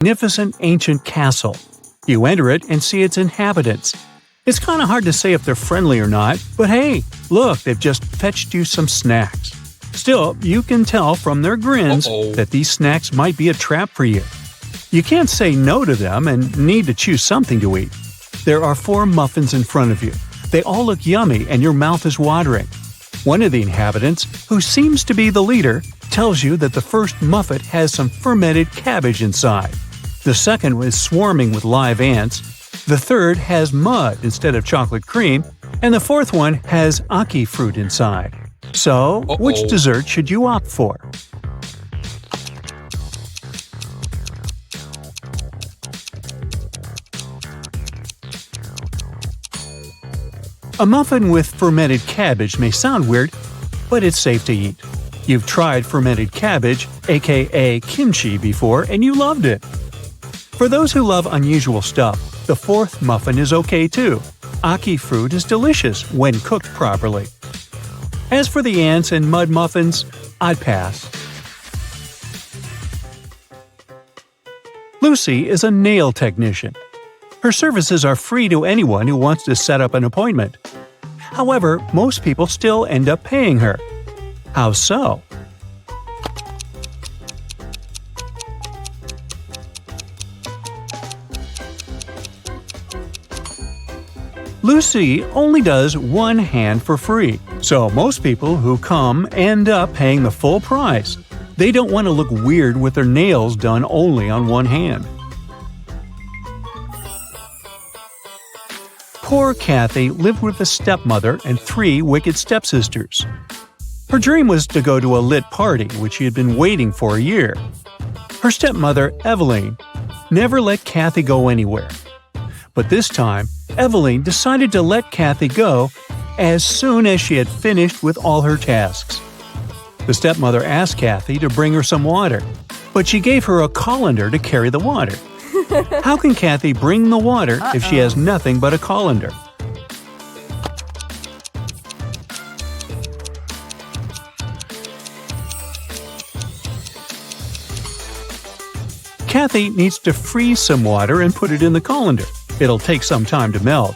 magnificent ancient castle. You enter it and see its inhabitants. It's kind of hard to say if they're friendly or not, but hey, look, they've just fetched you some snacks. Still, you can tell from their grins that these snacks might be a trap for you. You can't say no to them and need to choose something to eat. There are 4 muffins in front of you. They all look yummy and your mouth is watering. One of the inhabitants, who seems to be the leader, tells you that the first muffin has some fermented cabbage inside. The second is swarming with live ants. The third has mud instead of chocolate cream. And the fourth one has ackee fruit inside. So, which dessert should you opt for? A muffin with fermented cabbage may sound weird, but it's safe to eat. You've tried fermented cabbage, aka kimchi, before and you loved it. For those who love unusual stuff, the fourth muffin is okay too. Ackee fruit is delicious when cooked properly. As for the ants and mud muffins, I'd pass. Lucy is a nail technician. Her services are free to anyone who wants to set up an appointment. However, most people still end up paying her. How so? Lucy only does one hand for free, so most people who come end up paying the full price. They don't want to look weird with their nails done only on one hand. Poor Kathy lived with a stepmother and 3 wicked stepsisters. Her dream was to go to a lit party, which she had been waiting for a year. Her stepmother, Eveline, never let Kathy go anywhere. But this time, Eveline decided to let Kathy go as soon as she had finished with all her tasks. The stepmother asked Kathy to bring her some water, but she gave her a colander to carry the water. How can Kathy bring the water if she has nothing but a colander? Kathy needs to freeze some water and put it in the colander. It'll take some time to melt.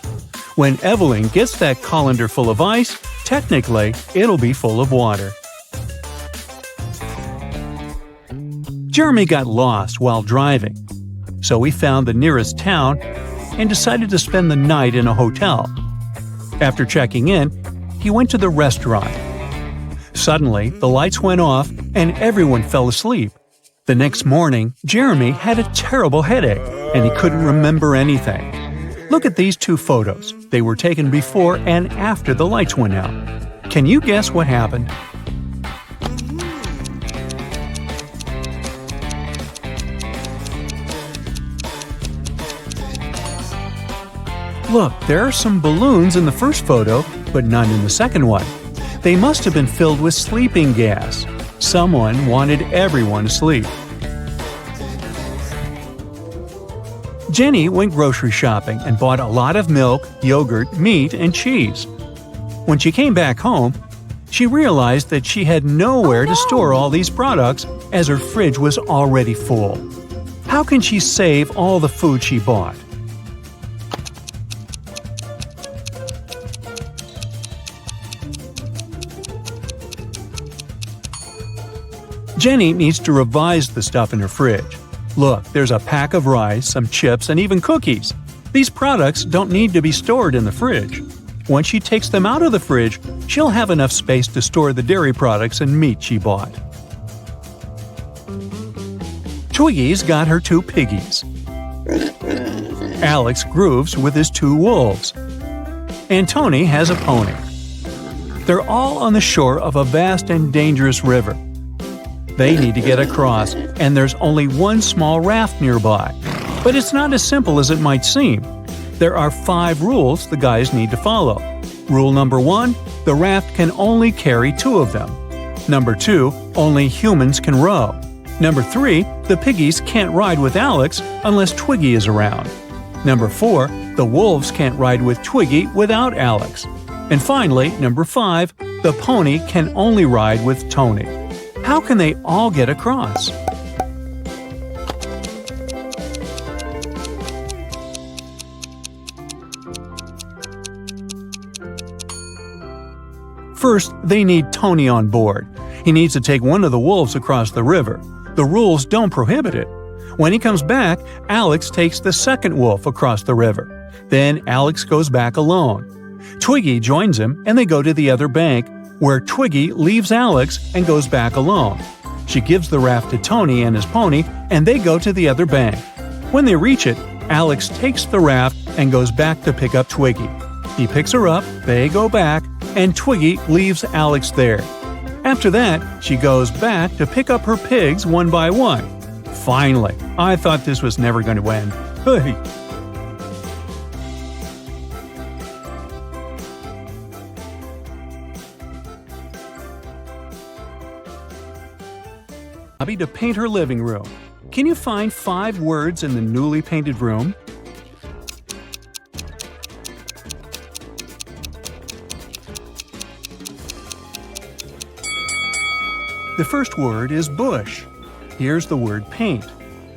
When Eveline gets that colander full of ice, technically, it'll be full of water. Jeremy got lost while driving, so he found the nearest town and decided to spend the night in a hotel. After checking in, he went to the restaurant. Suddenly, the lights went off and everyone fell asleep. The next morning, Jeremy had a terrible headache and he couldn't remember anything. Look at these 2 photos. They were taken before and after the lights went out. Can you guess what happened? Look, there are some balloons in the first photo, but none in the second one. They must have been filled with sleeping gas. Someone wanted everyone asleep. Jenny went grocery shopping and bought a lot of milk, yogurt, meat, and cheese. When she came back home, she realized that she had nowhere to store all these products as her fridge was already full. How can she save all the food she bought? Jenny needs to revise the stuff in her fridge. Look, there's a pack of rice, some chips, and even cookies. These products don't need to be stored in the fridge. Once she takes them out of the fridge, she'll have enough space to store the dairy products and meat she bought. Twiggy's got her 2 piggies. Alex grooves with his 2 wolves. And Tony has a pony. They're all on the shore of a vast and dangerous river. They need to get across, and there's only one small raft nearby. But it's not as simple as it might seem. There are 5 rules the guys need to follow. Rule number 1, the raft can only carry 2 of them. Number 2, only humans can row. Number 3, the piggies can't ride with Alex unless Twiggy is around. Number 4, the wolves can't ride with Twiggy without Alex. And finally, number 5, the pony can only ride with Tony. How can they all get across? First, they need Tony on board. He needs to take one of the wolves across the river. The rules don't prohibit it. When he comes back, Alex takes the second wolf across the river. Then Alex goes back alone. Twiggy joins him and they go to the other bank, where Twiggy leaves Alex and goes back alone. She gives the raft to Tony and his pony, and they go to the other bank. When they reach it, Alex takes the raft and goes back to pick up Twiggy. He picks her up, they go back, and Twiggy leaves Alex there. After that, she goes back to pick up her pigs one by one. Finally, I thought this was never going to end. Hey! Bobby to paint her living room. Can you find 5 words in the newly painted room? The first word is bush. Here's the word paint.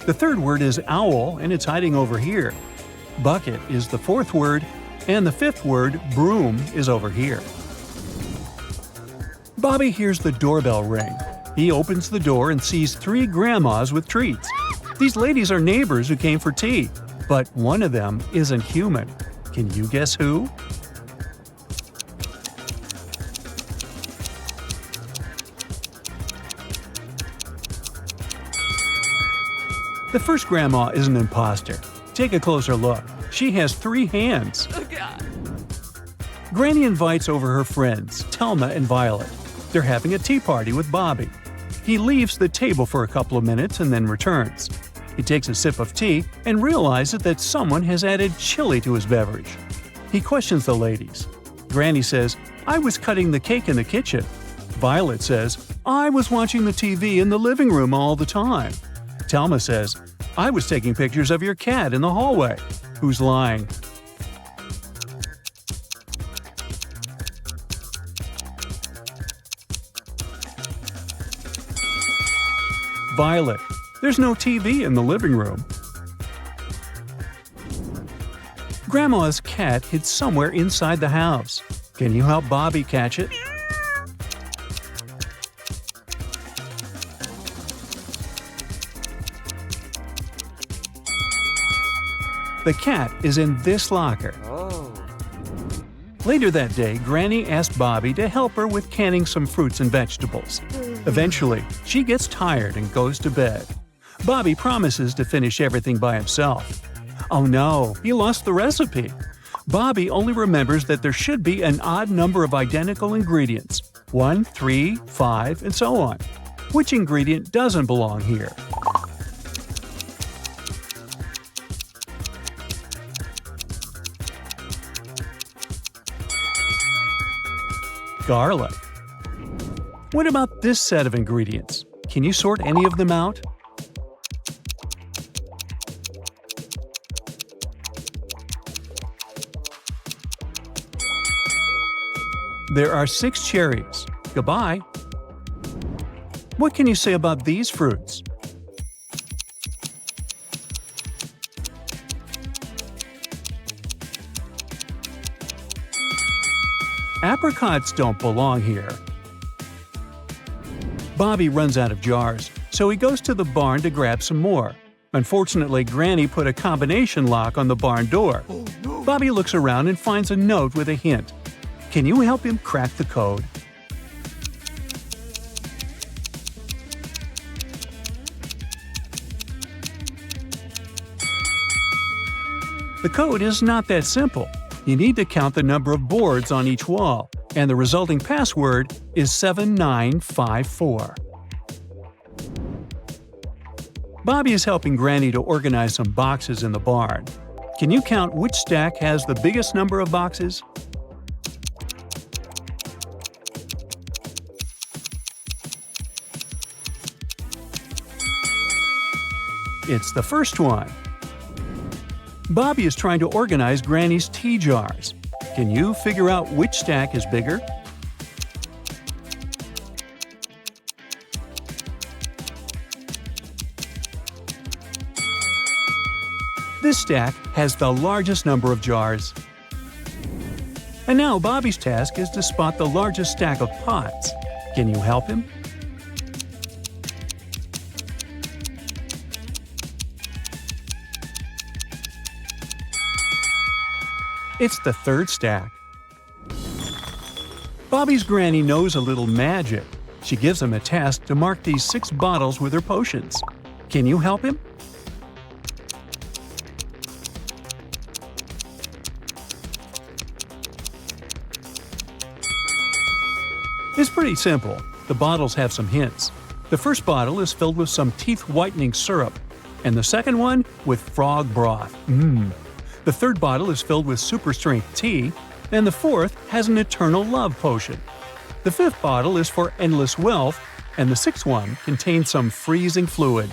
The third word is owl, and it's hiding over here. Bucket is the fourth word, and the fifth word, broom, is over here. Bobby hears the doorbell ring. He opens the door and sees 3 grandmas with treats. These ladies are neighbors who came for tea, but one of them isn't human. Can you guess who? The first grandma is an imposter. Take a closer look. She has 3 hands. Oh, God. Granny invites over her friends, Telma and Violet. They're having a tea party with Bobby. He leaves the table for a couple of minutes and then returns. He takes a sip of tea and realizes that someone has added chili to his beverage. He questions the ladies. Granny says, "I was cutting the cake in the kitchen." Violet says, "I was watching the TV in the living room all the time." Telma says, "I was taking pictures of your cat in the hallway." Who's lying? Violet. There's no TV in the living room. Grandma's cat hid somewhere inside the house. Can you help Bobby catch it? The cat is in this locker. Oh. Later that day, Granny asked Bobby to help her with canning some fruits and vegetables. Eventually, she gets tired and goes to bed. Bobby promises to finish everything by himself. Oh no, he lost the recipe. Bobby only remembers that there should be an odd number of identical ingredients: 1, 3, 5, and so on. Which ingredient doesn't belong here? Garlic. What about this set of ingredients? Can you sort any of them out? There are 6 cherries. Goodbye. What can you say about these fruits? Apricots don't belong here. Bobby runs out of jars, so he goes to the barn to grab some more. Unfortunately, Granny put a combination lock on the barn door. Oh, no. Bobby looks around and finds a note with a hint. Can you help him crack the code? The code is not that simple. You need to count the number of boards on each wall, and the resulting password is 7954. Bobby is helping Granny to organize some boxes in the barn. Can you count which stack has the biggest number of boxes? It's the first one. Bobby is trying to organize Granny's tea jars. Can you figure out which stack is bigger? This stack has the largest number of jars. And now Bobby's task is to spot the largest stack of pots. Can you help him? It's the third stack. Bobby's granny knows a little magic. She gives him a task to mark these 6 bottles with her potions. Can you help him? It's pretty simple. The bottles have some hints. The first bottle is filled with some teeth-whitening syrup, and the second one with frog broth. The third bottle is filled with super-strength tea, and the fourth has an eternal love potion. The fifth bottle is for endless wealth, and the sixth one contains some freezing fluid.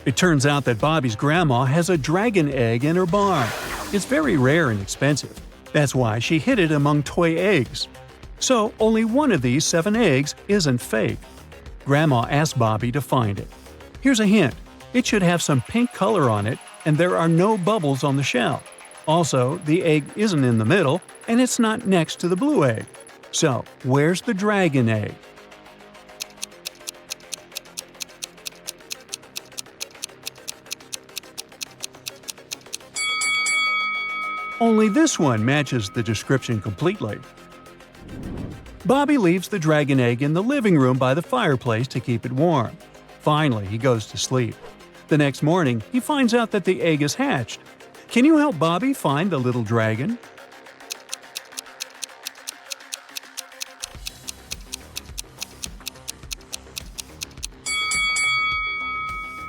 It turns out that Bobby's grandma has a dragon egg in her barn. It's very rare and expensive. That's why she hid it among toy eggs. So only one of these 7 eggs isn't fake. Grandma asked Bobby to find it. Here's a hint. It should have some pink color on it, and there are no bubbles on the shell. Also, the egg isn't in the middle, and it's not next to the blue egg. So, where's the dragon egg? Only this one matches the description completely. Bobby leaves the dragon egg in the living room by the fireplace to keep it warm. Finally, he goes to sleep. The next morning, he finds out that the egg is hatched. Can you help Bobby find the little dragon?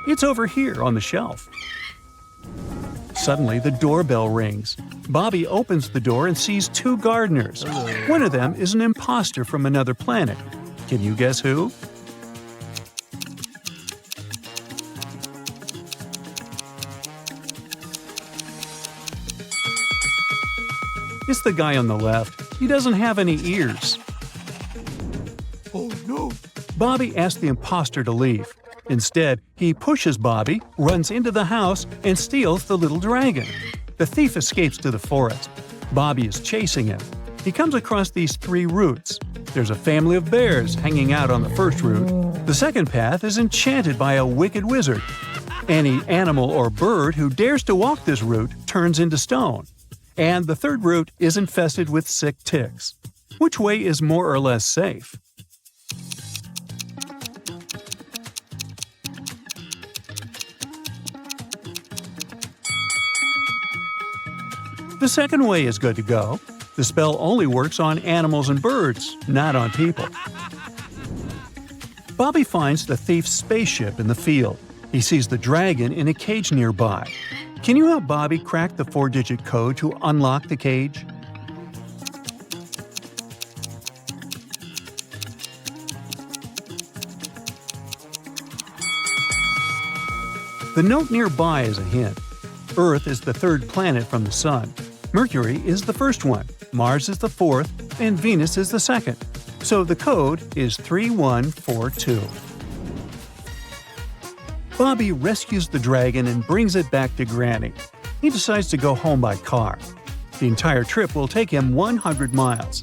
It's over here on the shelf. Suddenly, the doorbell rings. Bobby opens the door and sees 2 gardeners. One of them is an imposter from another planet. Can you guess who? It's the guy on the left. He doesn't have any ears. Oh no! Bobby asks the imposter to leave. Instead, he pushes Bobby, runs into the house, and steals the little dragon. The thief escapes to the forest. Bobby is chasing him. He comes across these 3 routes. There's a family of bears hanging out on the first route. The second path is enchanted by a wicked wizard. Any animal or bird who dares to walk this route turns into stone. And the third route is infested with sick ticks. Which way is more or less safe? The second way is good to go. The spell only works on animals and birds, not on people. Bobby finds the thief's spaceship in the field. He sees the dragon in a cage nearby. Can you help Bobby crack the 4-digit code to unlock the cage? The note nearby is a hint. Earth is the 3rd planet from the Sun. Mercury is the first one, Mars is the 4th, and Venus is the 2nd. So the code is 3142. Bobby rescues the dragon and brings it back to Granny. He decides to go home by car. The entire trip will take him 100 miles.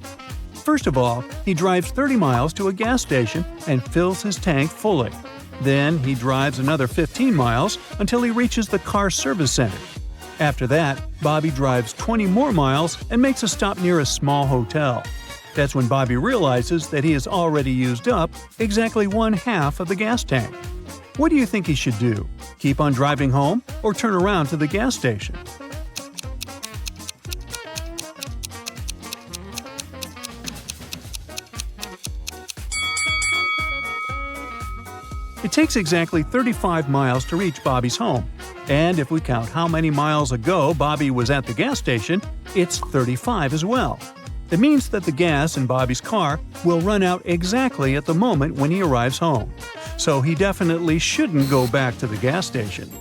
First of all, he drives 30 miles to a gas station and fills his tank fully. Then he drives another 15 miles until he reaches the car service center. After that, Bobby drives 20 more miles and makes a stop near a small hotel. That's when Bobby realizes that he has already used up exactly 1/2 of the gas tank. What do you think he should do? Keep on driving home or turn around to the gas station? It takes exactly 35 miles to reach Bobby's home. And if we count how many miles ago Bobby was at the gas station, it's 35 as well. It means that the gas in Bobby's car will run out exactly at the moment when he arrives home. So he definitely shouldn't go back to the gas station.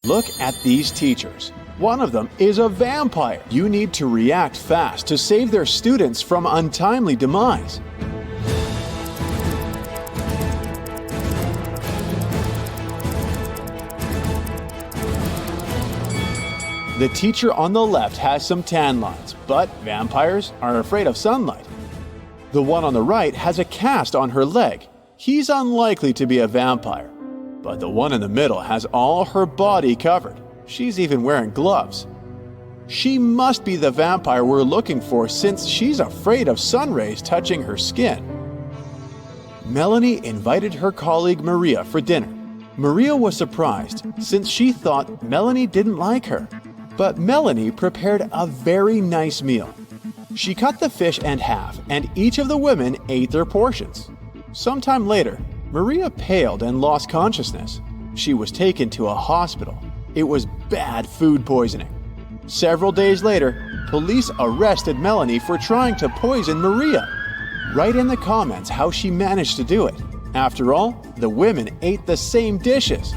Look at these teachers. One of them is a vampire. You need to react fast to save their students from untimely demise. The teacher on the left has some tan lines, but vampires are afraid of sunlight. The one on the right has a cast on her leg. He's unlikely to be a vampire. But the one in the middle has all her body covered. She's even wearing gloves. She must be the vampire we're looking for since she's afraid of sun rays touching her skin. Melanie invited her colleague Maria for dinner. Maria was surprised since she thought Melanie didn't like her. But Melanie prepared a very nice meal. She cut the fish in half and each of the women ate their portions. Sometime later, Maria paled and lost consciousness. She was taken to a hospital. It was bad food poisoning. Several days later, police arrested Melanie for trying to poison Maria. Write in the comments how she managed to do it. After all, the women ate the same dishes.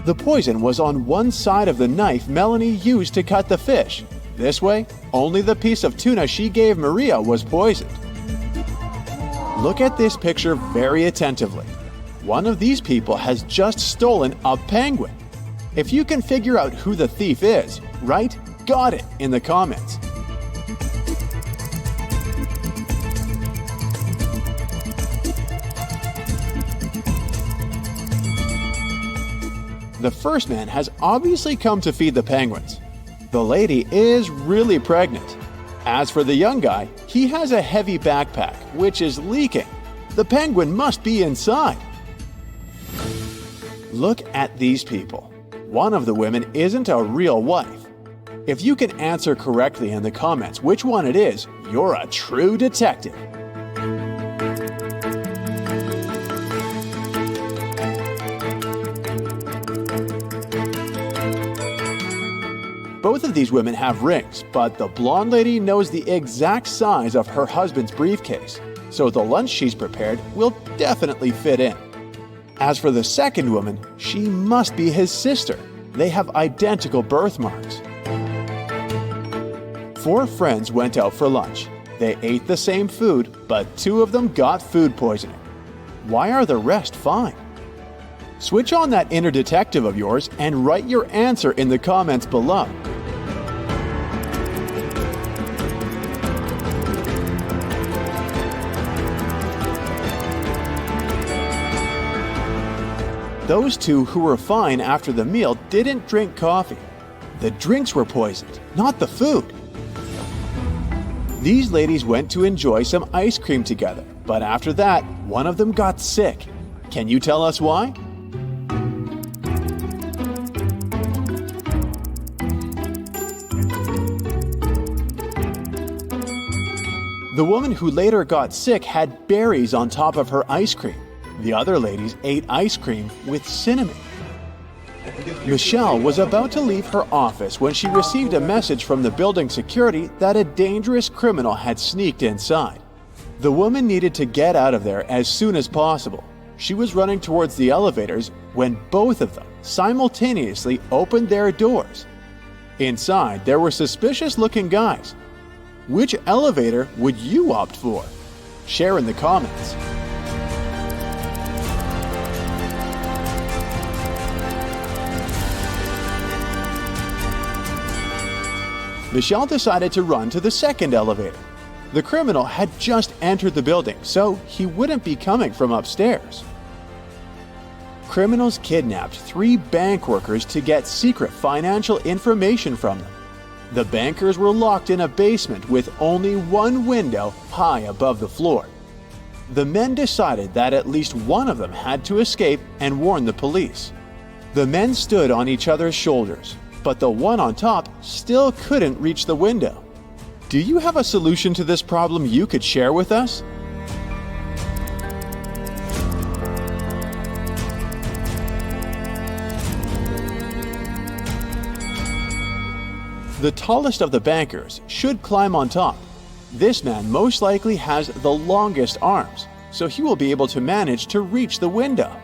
The poison was on one side of the knife Melanie used to cut the fish. This way, only the piece of tuna she gave Maria was poisoned. Look at this picture very attentively. One of these people has just stolen a penguin. If you can figure out who the thief is, write "Got it" in the comments. The first man has obviously come to feed the penguins. The lady is really pregnant. As for the young guy, he has a heavy backpack, which is leaking. The penguin must be inside. Look at these people. One of the women isn't a real wife. If you can answer correctly in the comments which one it is, you're a true detective. Both of these women have rings, but the blonde lady knows the exact size of her husband's briefcase, so the lunch she's prepared will definitely fit in. As for the second woman, she must be his sister. They have identical birthmarks. 4 friends went out for lunch. They ate the same food, but 2 of them got food poisoning. Why are the rest fine? Switch on that inner detective of yours and write your answer in the comments below. Those 2 who were fine after the meal didn't drink coffee. The drinks were poisoned, not the food. These ladies went to enjoy some ice cream together, but after that, one of them got sick. Can you tell us why? The woman who later got sick had berries on top of her ice cream. The other ladies ate ice cream with cinnamon. Michelle was about to leave her office when she received a message from the building security that a dangerous criminal had sneaked inside. The woman needed to get out of there as soon as possible. She was running towards the elevators when both of them simultaneously opened their doors. Inside, there were suspicious-looking guys. Which elevator would you opt for? Share in the comments. Michelle decided to run to the second elevator. The criminal had just entered the building, so he wouldn't be coming from upstairs. Criminals kidnapped 3 bank workers to get secret financial information from them. The bankers were locked in a basement with only one window high above the floor. The men decided that at least one of them had to escape and warn the police. The men stood on each other's shoulders, but the one on top still couldn't reach the window. Do you have a solution to this problem you could share with us? The tallest of the bankers should climb on top. This man most likely has the longest arms, so he will be able to manage to reach the window.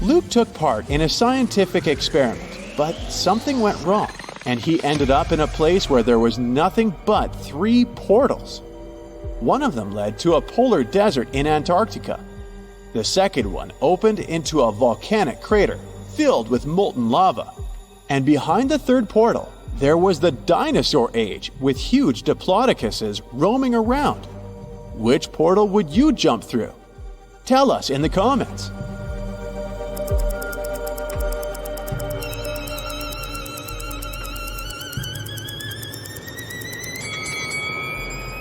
Luke took part in a scientific experiment, but something went wrong, and he ended up in a place where there was nothing but 3 portals. One of them led to a polar desert in Antarctica. The second one opened into a volcanic crater filled with molten lava. And behind the third portal, there was the dinosaur age with huge diplodocuses roaming around. Which portal would you jump through? Tell us in the comments.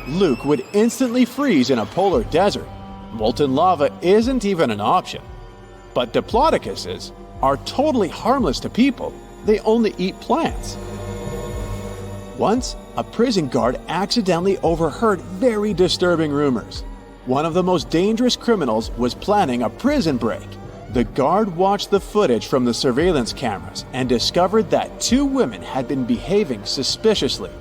Luke would instantly freeze in a polar desert. Molten lava isn't even an option. But diplodocuses are totally harmless to people. They only eat plants. Once, a prison guard accidentally overheard very disturbing rumors. One of the most dangerous criminals was planning a prison break. The guard watched the footage from the surveillance cameras and discovered that two women had been behaving suspiciously.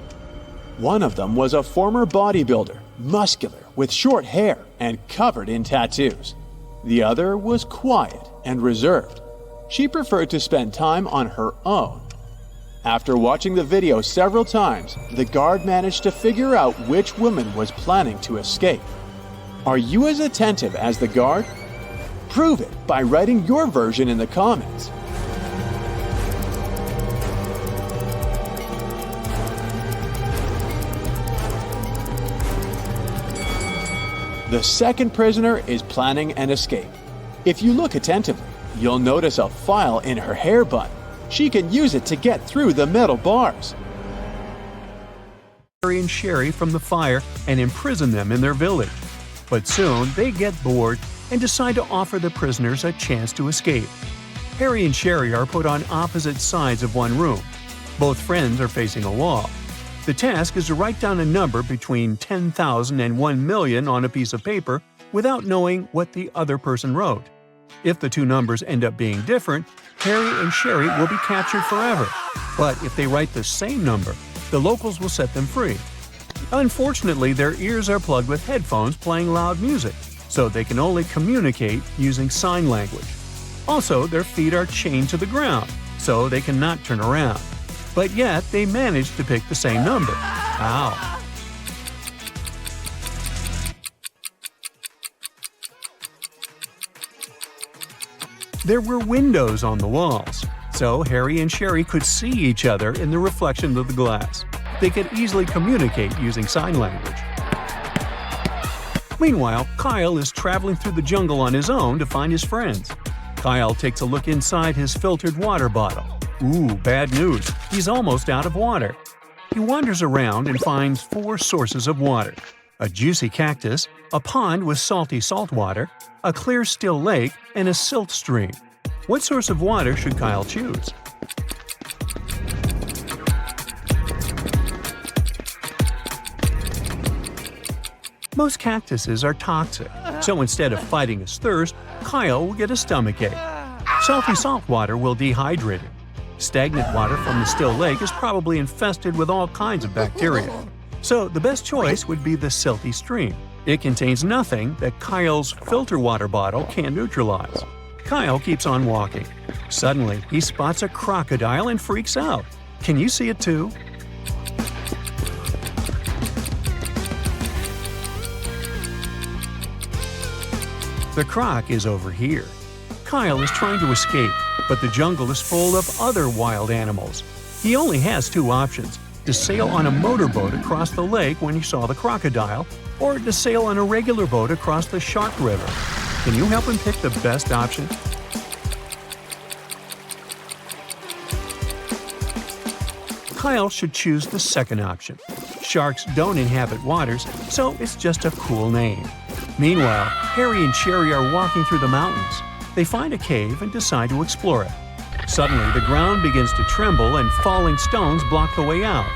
One of them was a former bodybuilder, muscular, with short hair and covered in tattoos. The other was quiet and reserved. She preferred to spend time on her own. After watching the video several times, the guard managed to figure out which woman was planning to escape. Are you as attentive as the guard? Prove it by writing your version in the comments. The second prisoner is planning an escape. If you look attentively, you'll notice a file in her hair bun. She can use it to get through the metal bars. Harry and Sherry from the fire and imprison them in their village. But soon they get bored and decide to offer the prisoners a chance to escape. Harry and Sherry are put on opposite sides of one room. Both friends are facing a wall. The task is to write down a number between 10,000 and 1 million on a piece of paper without knowing what the other person wrote. If the two numbers end up being different, Harry and Sherry will be captured forever. But if they write the same number, the locals will set them free. Unfortunately, their ears are plugged with headphones playing loud music, so they can only communicate using sign language. Also, their feet are chained to the ground, so they cannot turn around. But yet, they manage to pick the same number. Ow! There were windows on the walls, so Harry and Sherry could see each other in the reflection of the glass. They could easily communicate using sign language. Meanwhile, Kyle is traveling through the jungle on his own to find his friends. Kyle takes a look inside his filtered water bottle. Ooh, bad news. He's almost out of water. He wanders around and finds 4 sources of water: a juicy cactus, a pond with salty salt water, a clear still lake, and a silt stream. What source of water should Kyle choose? Most cactuses are toxic, so instead of fighting his thirst, Kyle will get a stomachache. Salty salt water will dehydrate him. Stagnant water from the still lake is probably infested with all kinds of bacteria. So the best choice would be the silty stream. It contains nothing that Kyle's filter water bottle can neutralize. Kyle keeps on walking. Suddenly, he spots a crocodile and freaks out. Can you see it too? The croc is over here. Kyle is trying to escape, but the jungle is full of other wild animals. He only has 2 options: to sail on a motorboat across the lake when he saw the crocodile, or to sail on a regular boat across the Shark River. Can you help him pick the best option? Kyle should choose the second option. Sharks don't inhabit waters, so it's just a cool name. Meanwhile, Harry and Sherry are walking through the mountains. They find a cave and decide to explore it. Suddenly, the ground begins to tremble and falling stones block the way out.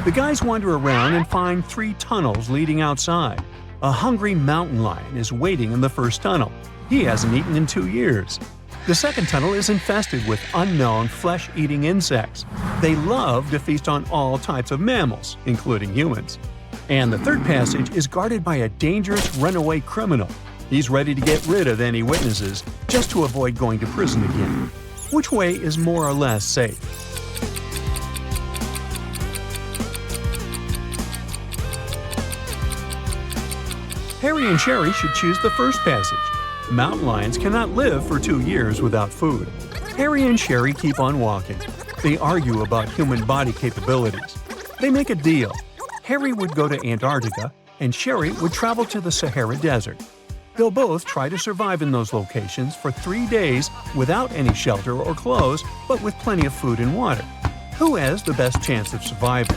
The guys wander around and find 3 tunnels leading outside. A hungry mountain lion is waiting in the first tunnel. He hasn't eaten in 2 years. The second tunnel is infested with unknown flesh-eating insects. They love to feast on all types of mammals, including humans. And the third passage is guarded by a dangerous runaway criminal. He's ready to get rid of any witnesses just to avoid going to prison again. Which way is more or less safe? Harry and Sherry should choose the first passage. Mountain lions cannot live for 2 years without food. Harry and Sherry keep on walking. They argue about human body capabilities. They make a deal. Harry would go to Antarctica, and Sherry would travel to the Sahara Desert. They'll both try to survive in those locations for 3 days without any shelter or clothes, but with plenty of food and water. Who has the best chance of surviving?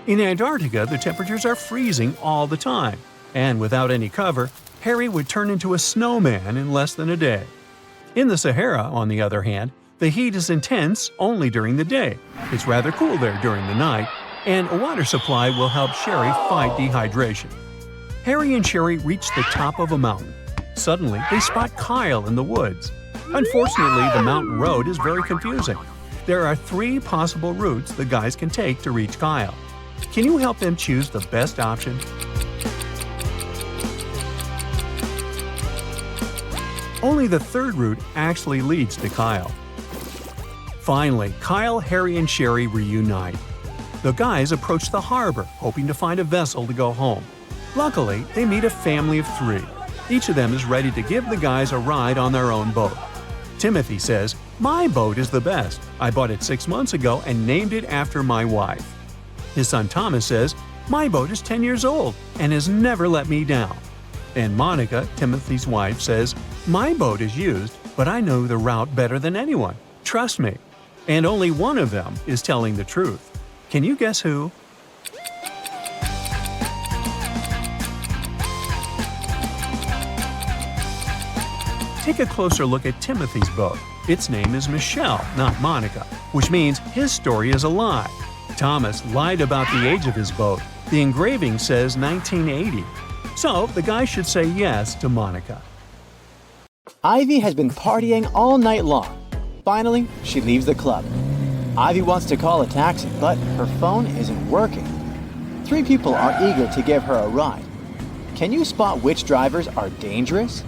In Antarctica, the temperatures are freezing all the time, and without any cover, Harry would turn into a snowman in less than a day. In the Sahara, on the other hand, the heat is intense only during the day. It's rather cool there during the night, and a water supply will help Sherry fight dehydration. Harry and Sherry reach the top of a mountain. Suddenly, they spot Kyle in the woods. Unfortunately, the mountain road is very confusing. There are 3 possible routes the guys can take to reach Kyle. Can you help them choose the best option? Only the third route actually leads to Kyle. Finally, Kyle, Harry, and Sherry reunite. The guys approach the harbor, hoping to find a vessel to go home. Luckily, they meet a family of 3. Each of them is ready to give the guys a ride on their own boat. Timothy says, "My boat is the best. I bought it 6 months ago and named it after my wife." His son Thomas says, "My boat is 10 years old and has never let me down." And Monica, Timothy's wife, says, "My boat is used, but I know the route better than anyone. Trust me." And only one of them is telling the truth. Can you guess who? Take a closer look at Timothy's boat. Its name is Michelle, not Monica, which means his story is a lie. Thomas lied about the age of his boat. The engraving says 1980. So the guy should say yes to Monica. Ivy has been partying all night long. Finally, she leaves the club. Ivy wants to call a taxi, but her phone isn't working. 3 people are eager to give her a ride. Can you spot which drivers are dangerous?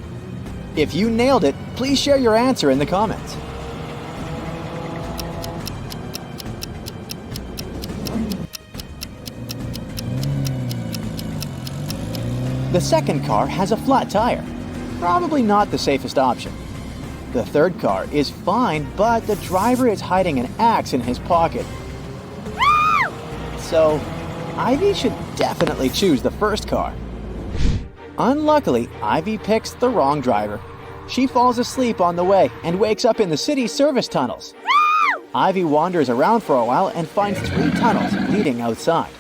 If you nailed it, please share your answer in the comments. The second car has a flat tire. Probably not the safest option. The third car is fine, but the driver is hiding an axe in his pocket. So, Ivy should definitely choose the first car. Unluckily, Ivy picks the wrong driver. She falls asleep on the way and wakes up in the city's service tunnels. Ivy wanders around for a while and finds 3 tunnels leading outside.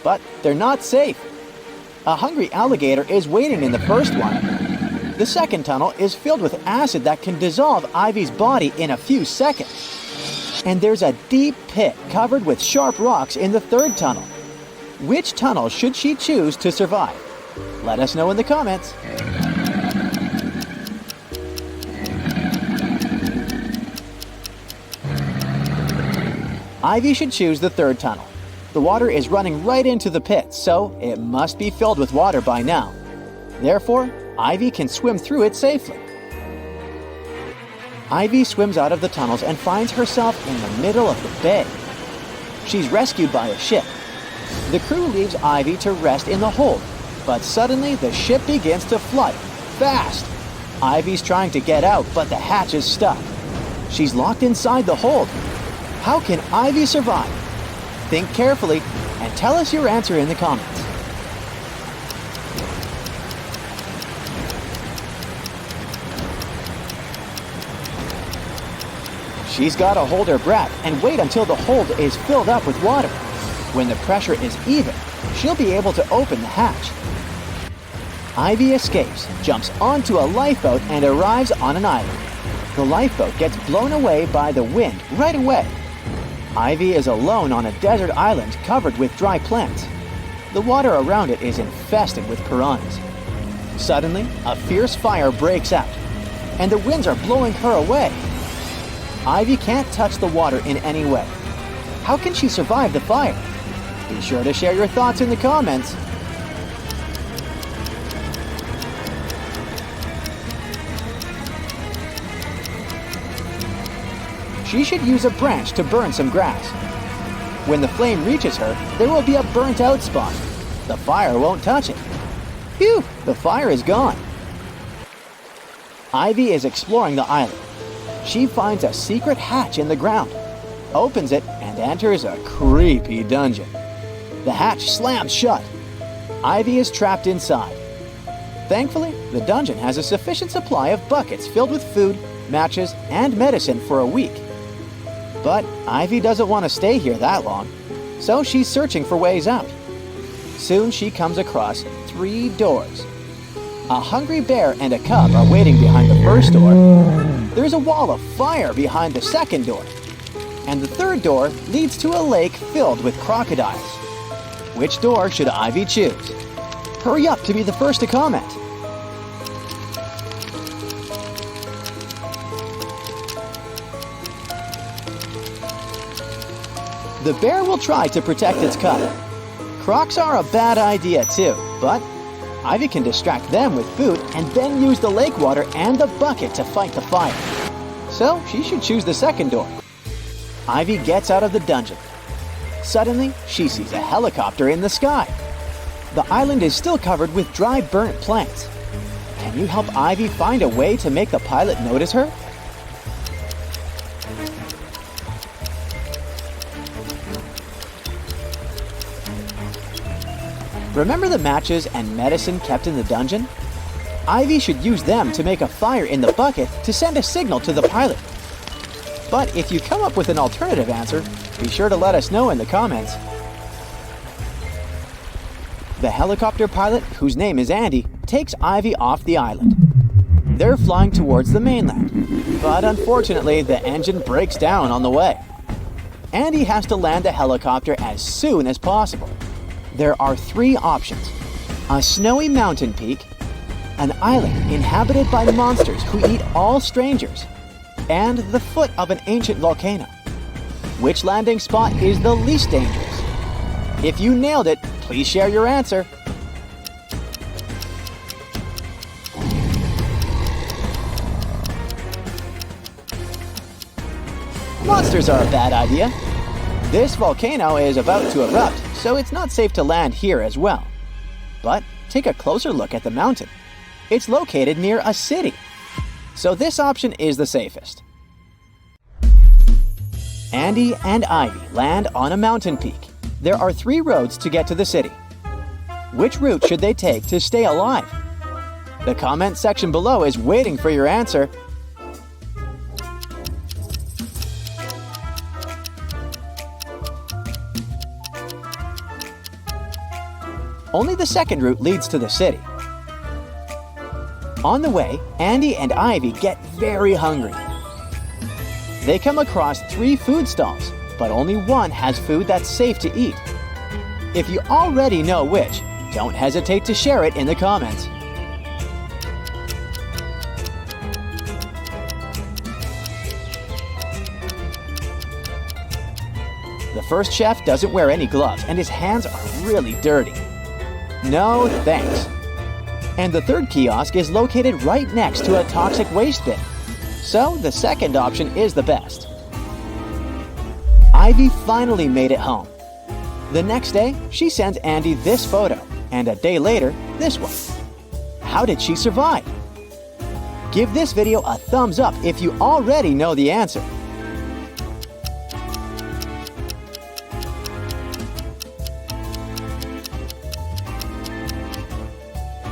But they're not safe. A hungry alligator is waiting in the first one. The second tunnel is filled with acid that can dissolve Ivy's body in a few seconds. And there's a deep pit covered with sharp rocks in the third tunnel. Which tunnel should she choose to survive? Let us know in the comments. Ivy should choose the third tunnel. The water is running right into the pit, so it must be filled with water by now. Therefore, Ivy can swim through it safely. Ivy swims out of the tunnels and finds herself in the middle of the bay. She's rescued by a ship. The crew leaves Ivy to rest in the hold, but suddenly the ship begins to flood, fast. Ivy's trying to get out, but the hatch is stuck. She's locked inside the hold. How can Ivy survive? Think carefully and tell us your answer in the comments. She's got to hold her breath and wait until the hold is filled up with water. When the pressure is even, she'll be able to open the hatch. Ivy escapes, jumps onto a lifeboat, and arrives on an island. The lifeboat gets blown away by the wind right away. Ivy is alone on a desert island covered with dry plants. The water around it is infested with piranhas. Suddenly, a fierce fire breaks out, and the winds are blowing her away. Ivy can't touch the water in any way. How can she survive the fire? Be sure to share your thoughts in the comments. She should use a branch to burn some grass. When the flame reaches her, there will be a burnt-out spot. The fire won't touch it. Phew, the fire is gone. Ivy is exploring the island. She finds a secret hatch in the ground, opens it, and enters a creepy dungeon. The hatch slams shut. Ivy is trapped inside. Thankfully, the dungeon has a sufficient supply of buckets filled with food, matches, and medicine for a week. But Ivy doesn't want to stay here that long, so she's searching for ways out. Soon she comes across 3 doors. A hungry bear and a cub are waiting behind the first door. There's a wall of fire behind the second door. And the third door leads to a lake filled with crocodiles. Which door should Ivy choose? Hurry up to be the first to comment. The bear will try to protect its cub. Crocs are a bad idea too, but Ivy can distract them with food and then use the lake water and the bucket to fight the fire. So she should choose the second door. Ivy gets out of the dungeon. Suddenly, she sees a helicopter in the sky. The island is still covered with dry, burnt plants. Can you help Ivy find a way to make the pilot notice her? Remember the matches and medicine kept in the dungeon? Ivy should use them to make a fire in the bucket to send a signal to the pilot. But if you come up with an alternative answer, be sure to let us know in the comments. The helicopter pilot, whose name is Andy, takes Ivy off the island. They're flying towards the mainland, but unfortunately the engine breaks down on the way. Andy has to land the helicopter as soon as possible. There are 3 options: a snowy mountain peak, an island inhabited by monsters who eat all strangers, and the foot of an ancient volcano. Which landing spot is the least dangerous? If you nailed it, please share your answer. Monsters are a bad idea. This volcano is about to erupt, so it's not safe to land here as well. But take a closer look at the mountain. It's located near a city, so this option is the safest. Andy and Ivy land on a mountain peak. There are 3 roads to get to the city. Which route should they take to stay alive? The comment section below is waiting for your answer. Only the second route leads to the city. On the way, Andy and Ivy get very hungry. They come across 3 food stalls, but only one has food that's safe to eat. If you already know which, don't hesitate to share it in the comments. The first chef doesn't wear any gloves and his hands are really dirty. No thanks. And the third kiosk is located right next to a toxic waste bin. So the second option is the best. Ivy finally made it home. The next day, she sends Andy this photo, and a day later, this one. How did she survive? Give this video a thumbs up if you already know the answer.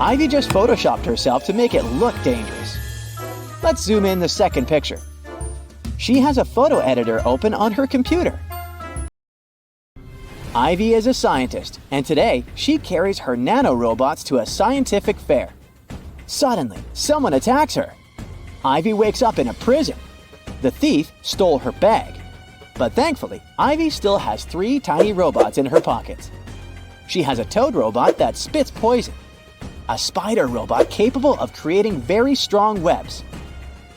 Ivy just photoshopped herself to make it look dangerous. Let's zoom in the second picture. She has a photo editor open on her computer. Ivy is a scientist, and today she carries her nanorobots to a scientific fair. Suddenly, someone attacks her. Ivy wakes up in a prison. The thief stole her bag. But thankfully, Ivy still has 3 tiny robots in her pockets. She has a toad robot that spits poison, a spider robot capable of creating very strong webs,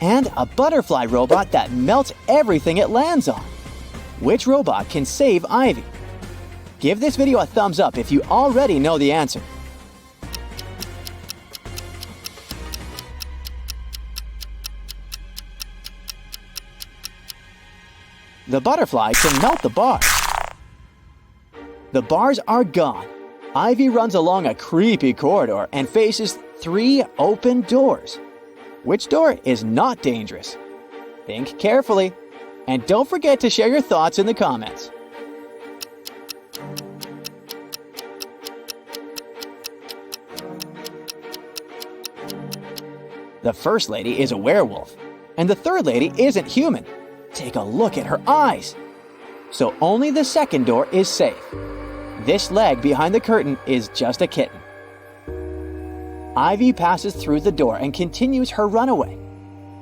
and a butterfly robot that melts everything it lands on. Which robot can save Ivy? Give this video a thumbs up if you already know the answer. The butterfly can melt the bars. The bars are gone. Ivy runs along a creepy corridor and faces 3 open doors. Which door is not dangerous? Think carefully, and don't forget to share your thoughts in the comments. The first lady is a werewolf, and the third lady isn't human. Take a look at her eyes. So only the second door is safe. This leg behind the curtain is just a kitten. Ivy passes through the door and continues her runaway.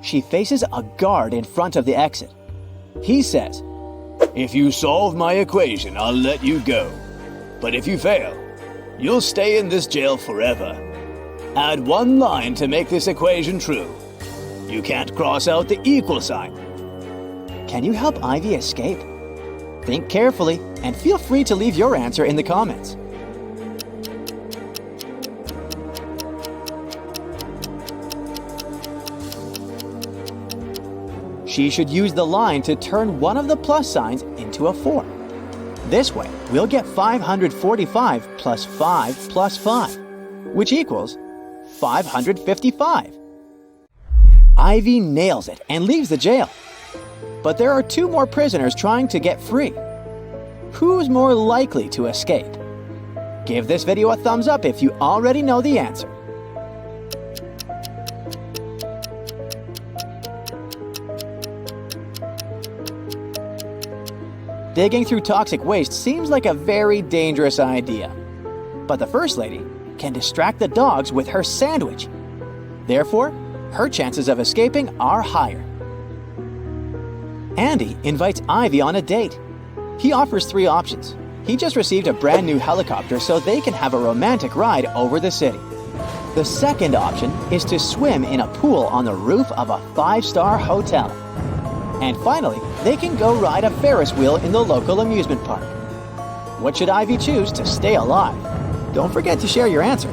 She faces a guard in front of the exit. He says, "If you solve my equation, I'll let you go. But if you fail, you'll stay in this jail forever. Add 1 line to make this equation true. You can't cross out the equal sign." Can you help Ivy escape? Think carefully and feel free to leave your answer in the comments. She should use the line to turn one of the plus signs into a 4. This way, we'll get 545 plus 5 plus 5, which equals 555. Ivy nails it and leaves the jail. But there are 2 more prisoners trying to get free. Who's more likely to escape? Give this video a thumbs up if you already know the answer. Digging through toxic waste seems like a very dangerous idea. But the first lady can distract the dogs with her sandwich. Therefore, her chances of escaping are higher. Andy invites Ivy on a date. He offers 3 options. He just received a brand new helicopter so they can have a romantic ride over the city. The second option is to swim in a pool on the roof of a 5-star hotel. And finally, they can go ride a Ferris wheel in the local amusement park. What should Ivy choose to stay alive? Don't forget to share your answer.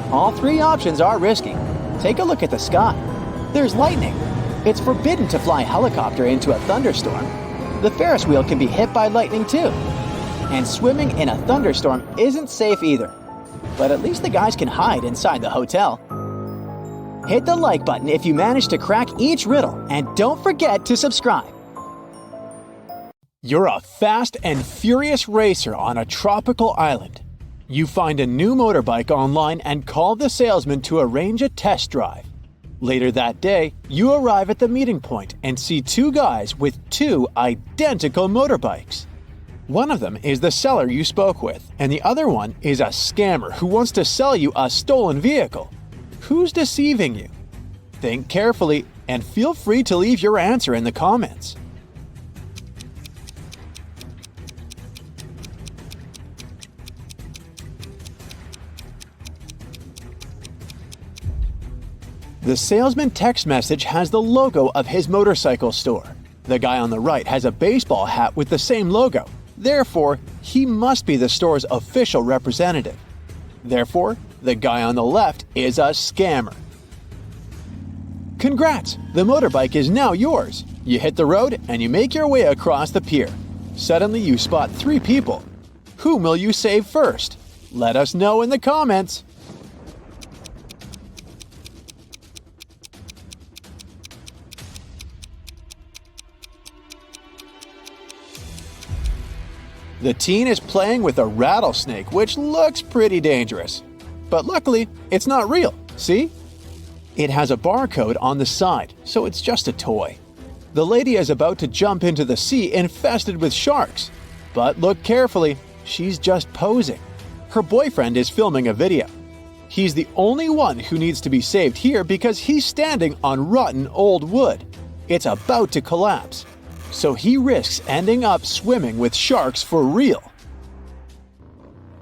All 3 options are risky. Take a look at the sky. There's lightning. It's forbidden to fly a helicopter into a thunderstorm. The Ferris wheel can be hit by lightning too. And swimming in a thunderstorm isn't safe either. But at least the guys can hide inside the hotel. Hit the like button if you manage to crack each riddle, and don't forget to subscribe. You're a fast and furious racer on a tropical island. You find a new motorbike online and call the salesman to arrange a test drive. Later that day, you arrive at the meeting point and see 2 guys with 2 identical motorbikes. One of them is the seller you spoke with, and the other one is a scammer who wants to sell you a stolen vehicle. Who's deceiving you? Think carefully and feel free to leave your answer in the comments. The salesman text message has the logo of his motorcycle store. The guy on the right has a baseball hat with the same logo. Therefore, he must be the store's official representative. Therefore, the guy on the left is a scammer. Congrats! The motorbike is now yours. You hit the road and you make your way across the pier. Suddenly you spot 3 people. Whom will you save first? Let us know in the comments. The teen is playing with a rattlesnake, which looks pretty dangerous. But luckily, it's not real, see? It has a barcode on the side, so it's just a toy. The lady is about to jump into the sea infested with sharks. But look carefully, she's just posing. Her boyfriend is filming a video. He's the only one who needs to be saved here because he's standing on rotten old wood. It's about to collapse. So he risks ending up swimming with sharks for real.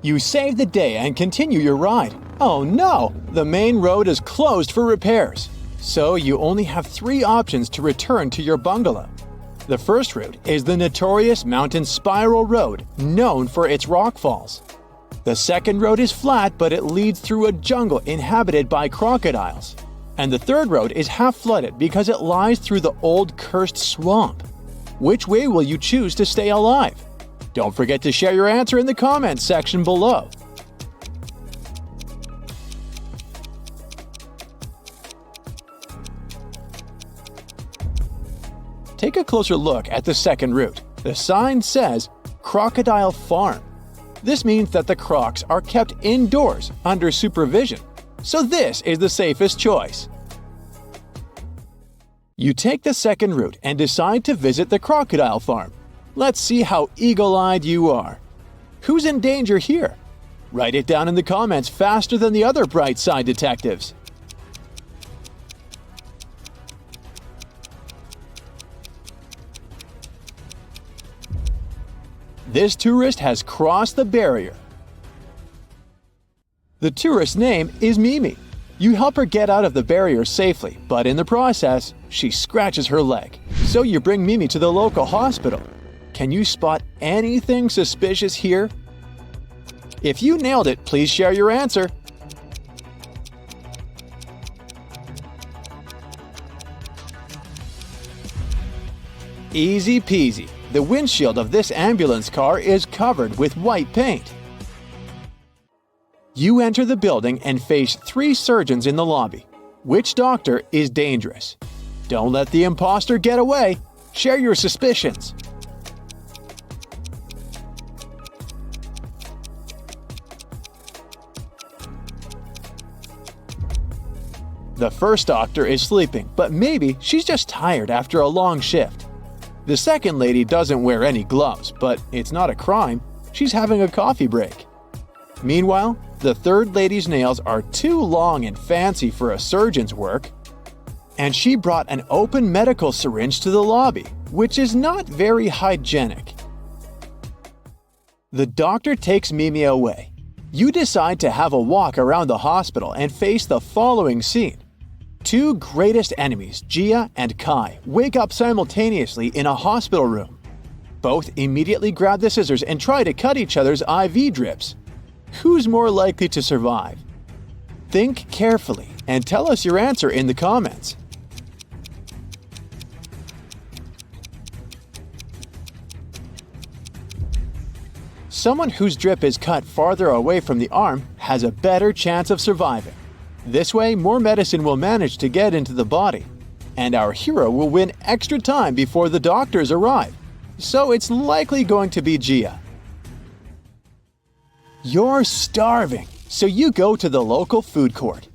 You save the day and continue your ride. Oh no! The main road is closed for repairs. So you only have 3 options to return to your bungalow. The first route is the notorious mountain spiral road, known for its rock falls. The second road is flat, but it leads through a jungle inhabited by crocodiles. And the third road is half flooded because it lies through the old cursed swamp. Which way will you choose to stay alive? Don't forget to share your answer in the comments section below. Take a closer look at the second route. The sign says Crocodile Farm. This means that the crocs are kept indoors under supervision. So this is the safest choice. You take the second route and decide to visit the crocodile farm. Let's see how eagle-eyed you are. Who's in danger here? Write it down in the comments faster than the other bright side detectives. This tourist has crossed the barrier. The tourist's name is Mimi. You help her get out of the barrier safely, but in the process, she scratches her leg. So you bring Mimi to the local hospital. Can you spot anything suspicious here? If you nailed it, please share your answer. Easy peasy. The windshield of this ambulance car is covered with white paint. You enter the building and face 3 surgeons in the lobby. Which doctor is dangerous? Don't let the imposter get away. Share your suspicions. The first doctor is sleeping, but maybe she's just tired after a long shift. The second lady doesn't wear any gloves, but it's not a crime. She's having a coffee break. Meanwhile, the third lady's nails are too long and fancy for a surgeon's work, and she brought an open medical syringe to the lobby, which is not very hygienic. The doctor takes Mimi away. You decide to have a walk around the hospital and face the following scene. 2 greatest enemies, Gia and Kai, wake up simultaneously in a hospital room. Both immediately grab the scissors and try to cut each other's IV drips. Who's more likely to survive? Think carefully and tell us your answer in the comments. Someone whose drip is cut farther away from the arm has a better chance of surviving. This way, more medicine will manage to get into the body, and our hero will win extra time before the doctors arrive. So it's likely going to be Gia. You're starving, so you go to the local food court.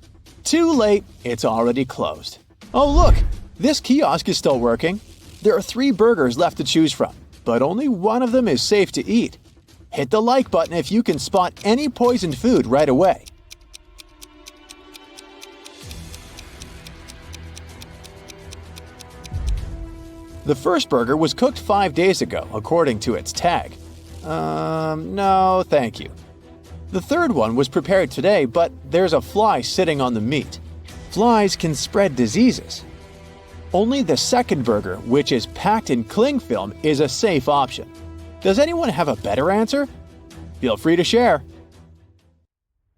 Too late, it's already closed. Oh look, this kiosk is still working. There are 3 burgers left to choose from, but only one of them is safe to eat. Hit the like button if you can spot any poisoned food right away. The first burger was cooked 5 days ago, according to its tag. No, thank you. The third one was prepared today, but there's a fly sitting on the meat. Flies can spread diseases. Only the second burger, which is packed in cling film, is a safe option. Does anyone have a better answer? Feel free to share.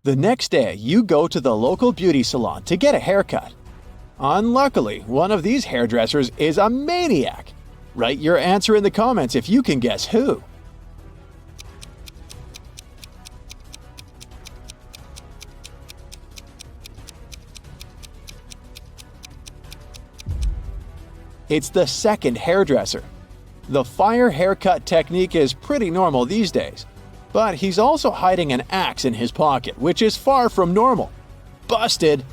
The next day, you go to the local beauty salon to get a haircut. Unluckily, one of these hairdressers is a maniac. Write your answer in the comments if you can guess who. It's the second hairdresser. The fire haircut technique is pretty normal these days, but he's also hiding an axe in his pocket, which is far from normal. Busted!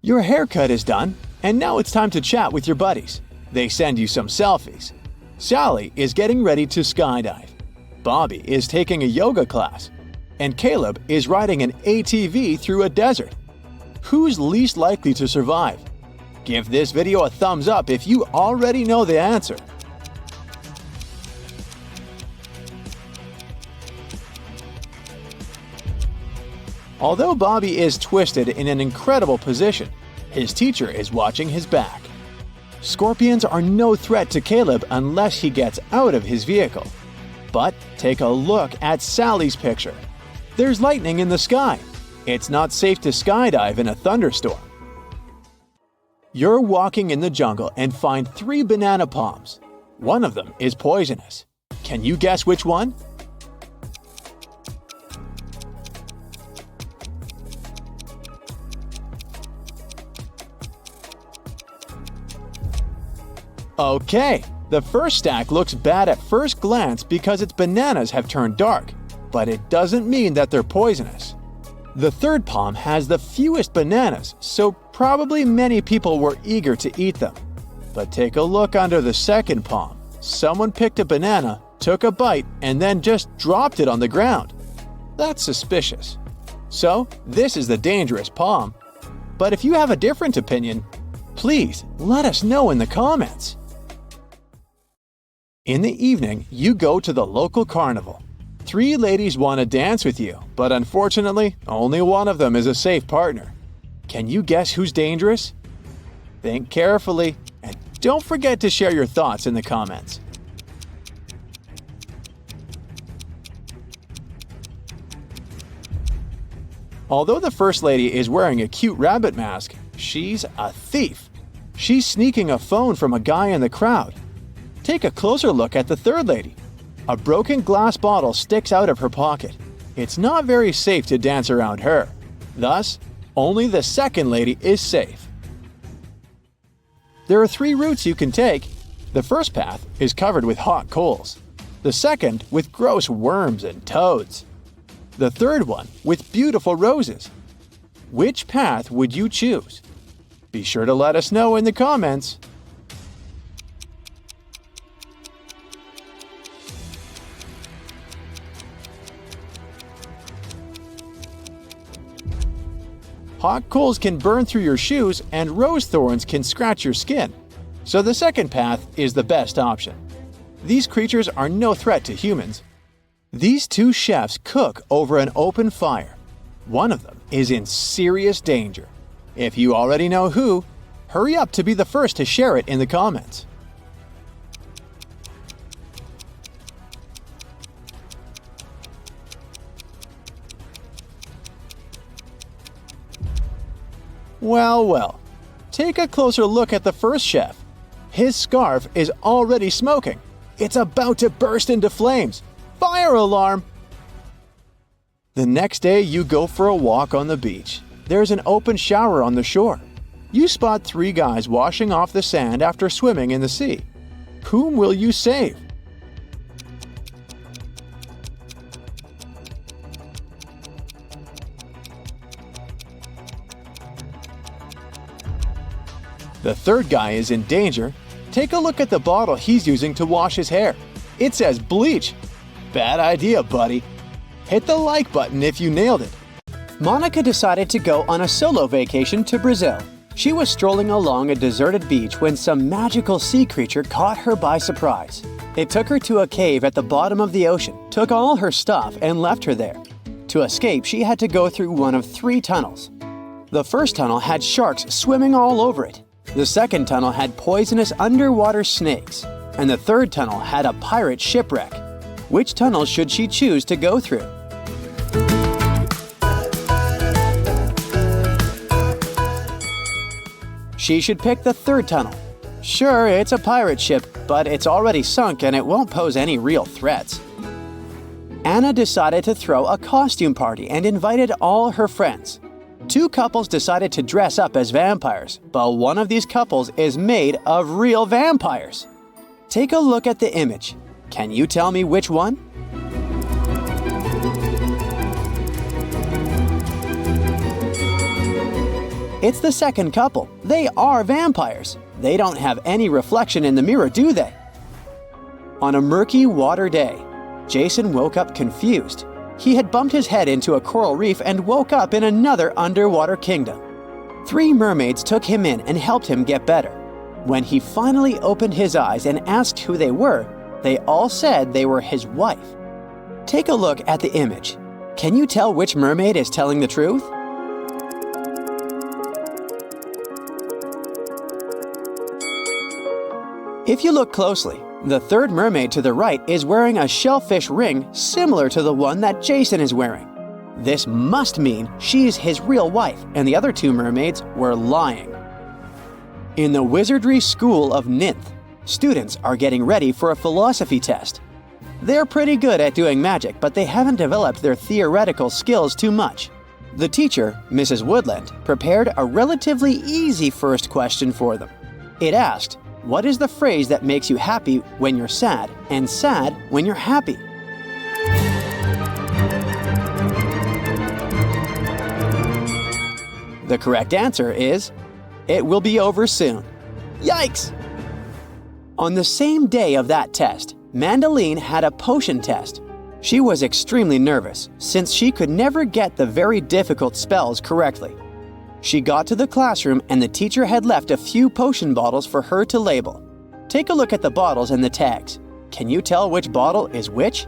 Your haircut is done, and now it's time to chat with your buddies. They send you some selfies. Sally is getting ready to skydive. Bobby is taking a yoga class. And Caleb is riding an ATV through a desert. Who's least likely to survive? Give this video a thumbs up if you already know the answer. Although Bobby is twisted in an incredible position, his teacher is watching his back. Scorpions are no threat to Caleb unless he gets out of his vehicle. But take a look at Sally's picture. There's lightning in the sky. It's not safe to skydive in a thunderstorm. You're walking in the jungle and find 3 banana palms. One of them is poisonous. Can you guess which one? Okay, the first stack looks bad at first glance because its bananas have turned dark, but it doesn't mean that they're poisonous. The third palm has the fewest bananas, so probably many people were eager to eat them. But take a look under the second palm. Someone picked a banana, took a bite, and then just dropped it on the ground. That's suspicious. So, this is the dangerous palm. But if you have a different opinion, please let us know in the comments. In the evening, you go to the local carnival. 3 ladies want to dance with you, but unfortunately, only one of them is a safe partner. Can you guess who's dangerous? Think carefully, and don't forget to share your thoughts in the comments. Although the first lady is wearing a cute rabbit mask, she's a thief. She's sneaking a phone from a guy in the crowd. Take a closer look at the third lady. A broken glass bottle sticks out of her pocket. It's not very safe to dance around her. Thus, only the second lady is safe. There are 3 routes you can take. The first path is covered with hot coals. The second with gross worms and toads. The third one with beautiful roses. Which path would you choose? Be sure to let us know in the comments. Hot coals can burn through your shoes and rose thorns can scratch your skin, so the second path is the best option. These creatures are no threat to humans. These 2 chefs cook over an open fire. One of them is in serious danger. If you already know who, hurry up to be the first to share it in the comments. Well, well, take a closer look at the first chef. His scarf is already smoking. It's about to burst into flames. Fire alarm! The next day, you go for a walk on the beach. There's an open shower on the shore. You spot 3 guys washing off the sand after swimming in the sea. Whom will you save? The third guy is in danger. Take a look at the bottle he's using to wash his hair. It says bleach. Bad idea, buddy. Hit the like button if you nailed it. Monica decided to go on a solo vacation to Brazil. She was strolling along a deserted beach when some magical sea creature caught her by surprise. It took her to a cave at the bottom of the ocean, took all her stuff, and left her there. To escape, she had to go through one of 3 tunnels. The first tunnel had sharks swimming all over it. The second tunnel had poisonous underwater snakes. And the third tunnel had a pirate shipwreck. Which tunnel should she choose to go through? She should pick the third tunnel. Sure, it's a pirate ship, but it's already sunk and it won't pose any real threats. Anna decided to throw a costume party and invited all her friends. 2 couples decided to dress up as vampires, but one of these couples is made of real vampires. Take a look at the image. Can you tell me which one? It's the second couple. They are vampires. They don't have any reflection in the mirror, do they? On a murky water day, Jason woke up confused. He had bumped his head into a coral reef and woke up in another underwater kingdom. 3 mermaids took him in and helped him get better. When he finally opened his eyes and asked who they were, they all said they were his wife. Take a look at the image. Can you tell which mermaid is telling the truth? If you look closely, the third mermaid to the right is wearing a shellfish ring similar to the one that Jason is wearing. This must mean she's his real wife and the other 2 mermaids were lying. In the Wizardry School of Ninth, students are getting ready for a philosophy test. They're pretty good at doing magic, but they haven't developed their theoretical skills too much. The teacher, Mrs. Woodland, prepared a relatively easy first question for them. It asked, "What is the phrase that makes you happy when you're sad and sad when you're happy?" The correct answer is, "It will be over soon." Yikes! On the same day of that test, Mandeline had a potion test. She was extremely nervous since she could never get the very difficult spells correctly. She got to the classroom and the teacher had left a few potion bottles for her to label. Take a look at the bottles and the tags. Can you tell which bottle is which?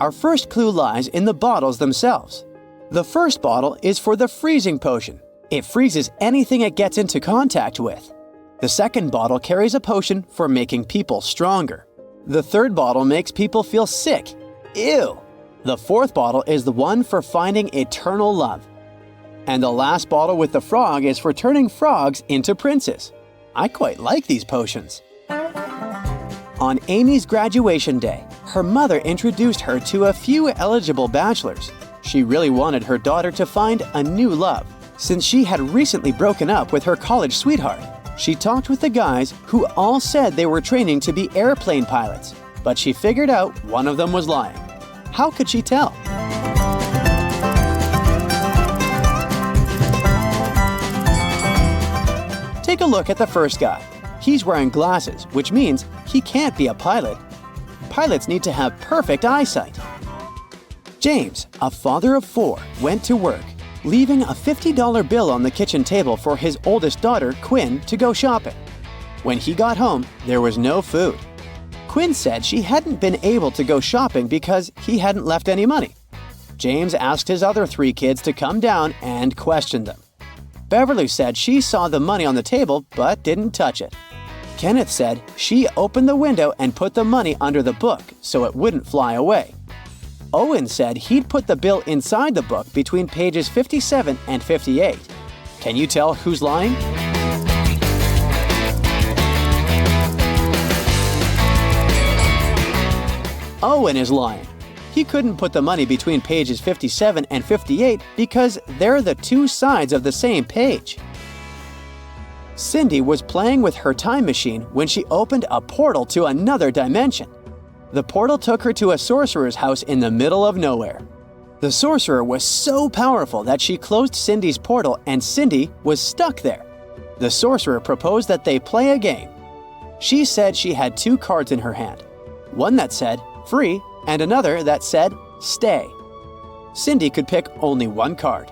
Our first clue lies in the bottles themselves. The first bottle is for the freezing potion. It freezes anything it gets into contact with. The second bottle carries a potion for making people stronger. The third bottle makes people feel sick. Ew! The fourth bottle is the one for finding eternal love. And the last bottle with the frog is for turning frogs into princes. I quite like these potions. On Amy's graduation day, her mother introduced her to a few eligible bachelors. She really wanted her daughter to find a new love, since she had recently broken up with her college sweetheart. She talked with the guys who all said they were training to be airplane pilots, but she figured out one of them was lying. How could she tell? Take a look at the first guy. He's wearing glasses, which means he can't be a pilot. Pilots need to have perfect eyesight. James, a father of 4, went to work, leaving a $50 bill on the kitchen table for his oldest daughter, Quinn, to go shopping. When he got home, there was no food. Quinn said she hadn't been able to go shopping because he hadn't left any money. James asked his other 3 kids to come down and question them. Beverly said she saw the money on the table but didn't touch it. Kenneth said she opened the window and put the money under the book so it wouldn't fly away. Owen said he'd put the bill inside the book between pages 57 and 58. Can you tell who's lying? Owen is lying. He couldn't put the money between pages 57 and 58 because they're the 2 sides of the same page. Cindy was playing with her time machine when she opened a portal to another dimension. The portal took her to a sorcerer's house in the middle of nowhere. The sorcerer was so powerful that she closed Cindy's portal and Cindy was stuck there. The sorcerer proposed that they play a game. She said she had 2 cards in her hand, one that said free and another that said stay. Cindy could pick only one card.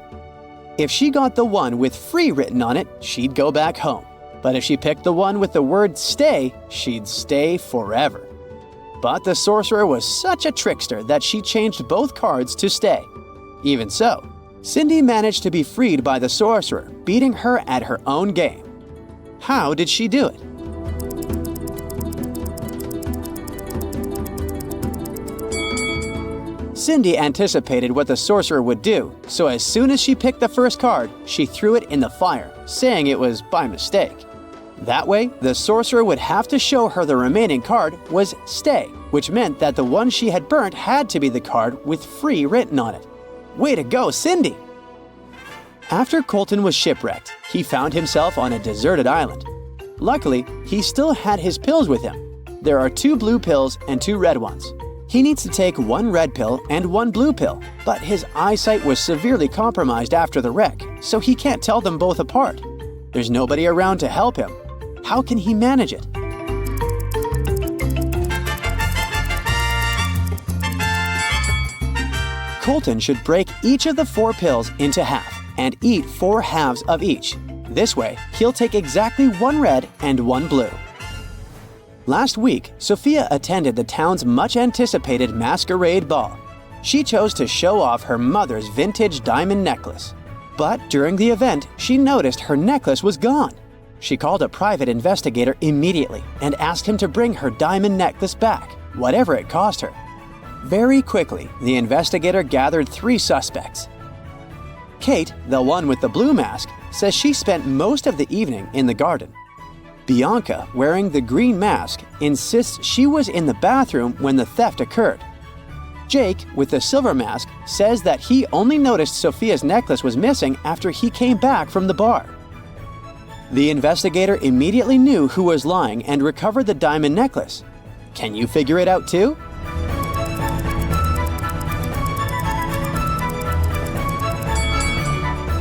If she got the one with free written on it, she'd go back home. But if she picked the one with the word stay, she'd stay forever. But the sorcerer was such a trickster that she changed both cards to stay. Even so, Cindy managed to be freed by the sorcerer, beating her at her own game. How did she do it? Cindy anticipated what the sorcerer would do, so as soon as she picked the first card, she threw it in the fire, saying it was by mistake. That way, the sorcerer would have to show her the remaining card was stay, which meant that the one she had burnt had to be the card with free written on it. Way to go, Cindy! After Colton was shipwrecked, he found himself on a deserted island. Luckily, he still had his pills with him. There are 2 blue pills and 2 red ones. He needs to take 1 red pill and 1 blue pill, but his eyesight was severely compromised after the wreck, so he can't tell them both apart. There's nobody around to help him. How can he manage it? Colton should break each of the 4 pills into half and eat 4 halves of each. This way, he'll take exactly 1 red and 1 blue. Last week, Sophia attended the town's much-anticipated masquerade ball. She chose to show off her mother's vintage diamond necklace. But during the event, she noticed her necklace was gone. She called a private investigator immediately and asked him to bring her diamond necklace back, whatever it cost her. Very quickly, the investigator gathered 3 suspects. Kate, the one with the blue mask, says she spent most of the evening in the garden. Bianca, wearing the green mask, insists she was in the bathroom when the theft occurred. Jake, with the silver mask, says that he only noticed Sophia's necklace was missing after he came back from the bar. The investigator immediately knew who was lying and recovered the diamond necklace. Can you figure it out too?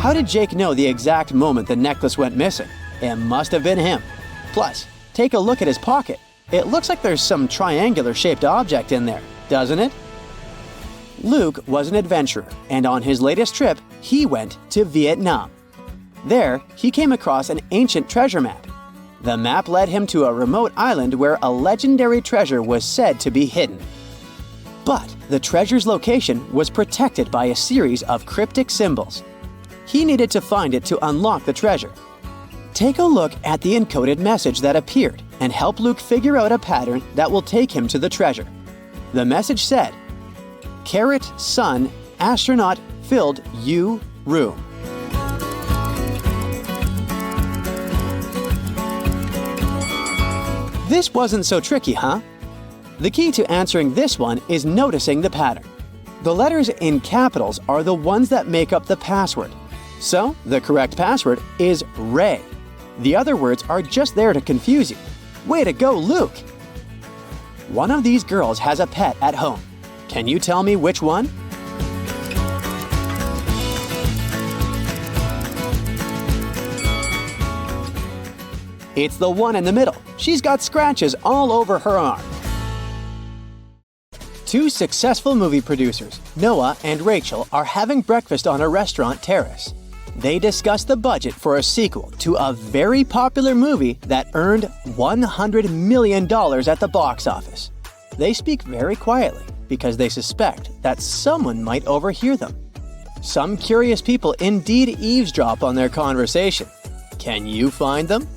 How did Jake know the exact moment the necklace went missing? It must have been him. Plus, take a look at his pocket. It looks like there's some triangular-shaped object in there, doesn't it? Luke was an adventurer, and on his latest trip, he went to Vietnam. There, he came across an ancient treasure map. The map led him to a remote island where a legendary treasure was said to be hidden. But the treasure's location was protected by a series of cryptic symbols. He needed to find it to unlock the treasure. Take a look at the encoded message that appeared and help Luke figure out a pattern that will take him to the treasure. The message said, "Carrot, sun, astronaut, filled you room." This wasn't so tricky, huh? The key to answering this one is noticing the pattern. The letters in capitals are the ones that make up the password. So, the correct password is Ray. The other words are just there to confuse you. Way to go, Luke! One of these girls has a pet at home. Can you tell me which one? It's the one in the middle. She's got scratches all over her arm. Two successful movie producers, Noah and Rachel, are having breakfast on a restaurant terrace. They discuss the budget for a sequel to a very popular movie that earned $100 million at the box office. They speak very quietly because they suspect that someone might overhear them. Some curious people indeed eavesdrop on their conversation. Can you find them?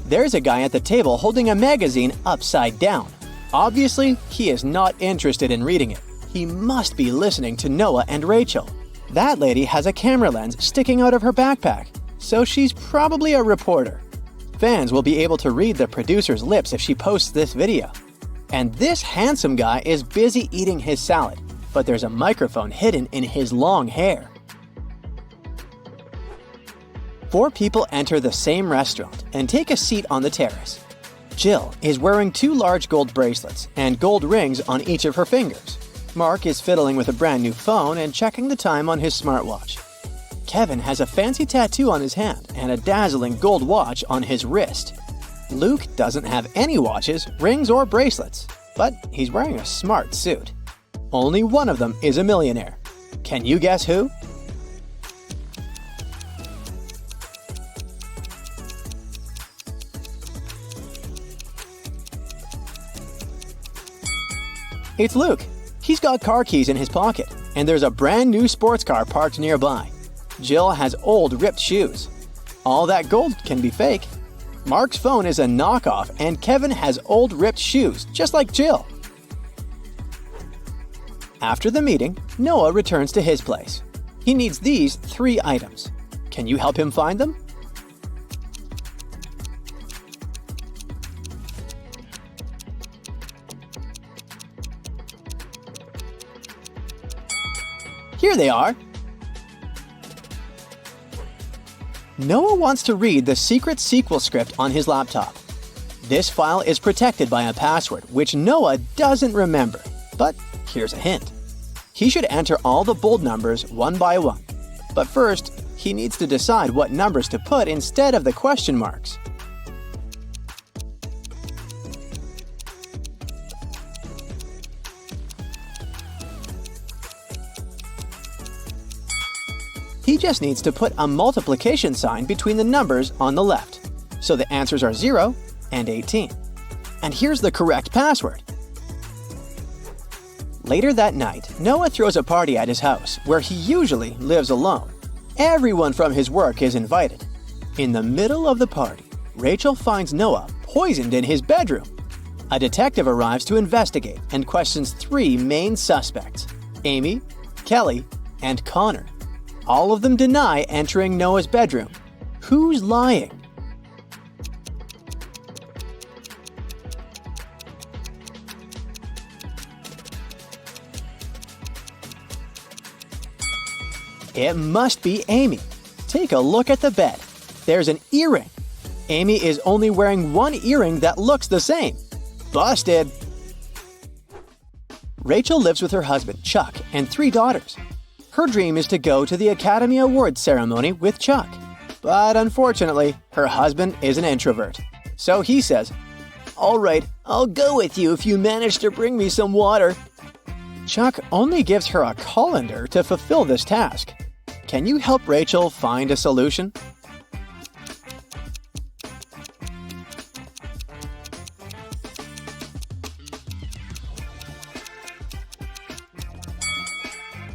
There's a guy at the table holding a magazine upside down. Obviously, he is not interested in reading it. He must be listening to Noah and Rachel. That lady has a camera lens sticking out of her backpack, so she's probably a reporter. Fans will be able to read the producer's lips if she posts this video. And this handsome guy is busy eating his salad, but there's a microphone hidden in his long hair. 4 people enter the same restaurant and take a seat on the terrace. Jill is wearing 2 large gold bracelets and gold rings on each of her fingers. Mark is fiddling with a brand new phone and checking the time on his smartwatch. Kevin has a fancy tattoo on his hand and a dazzling gold watch on his wrist. Luke doesn't have any watches, rings, or bracelets, but he's wearing a smart suit. Only one of them is a millionaire. Can you guess who? It's Luke. He's got car keys in his pocket, and there's a brand new sports car parked nearby. Jill has old ripped shoes. All that gold can be fake. Mark's phone is a knockoff, and Kevin has old ripped shoes, just like Jill. After the meeting, Noah returns to his place. He needs these 3 items. Can you help him find them? Here they are! Noah wants to read the secret sequel script on his laptop. This file is protected by a password, which Noah doesn't remember. But here's a hint. He should enter all the bold numbers one by one. But first, he needs to decide what numbers to put instead of the question marks. He just needs to put a multiplication sign between the numbers on the left. So the answers are 0 and 18. And here's the correct password. Later that night, Noah throws a party at his house, where he usually lives alone. Everyone from his work is invited. In the middle of the party, Rachel finds Noah poisoned in his bedroom. A detective arrives to investigate and questions 3 main suspects: Amy, Kelly, and Connor. All of them deny entering Noah's bedroom. Who's lying? It must be Amy. Take a look at the bed. There's an earring. Amy is only wearing one earring that looks the same. Busted! Rachel lives with her husband, Chuck, and 3 daughters. Her dream is to go to the Academy Awards ceremony with Chuck. But unfortunately, her husband is an introvert. So he says, "All right, I'll go with you if you manage to bring me some water." Chuck only gives her a colander to fulfill this task. Can you help Rachel find a solution?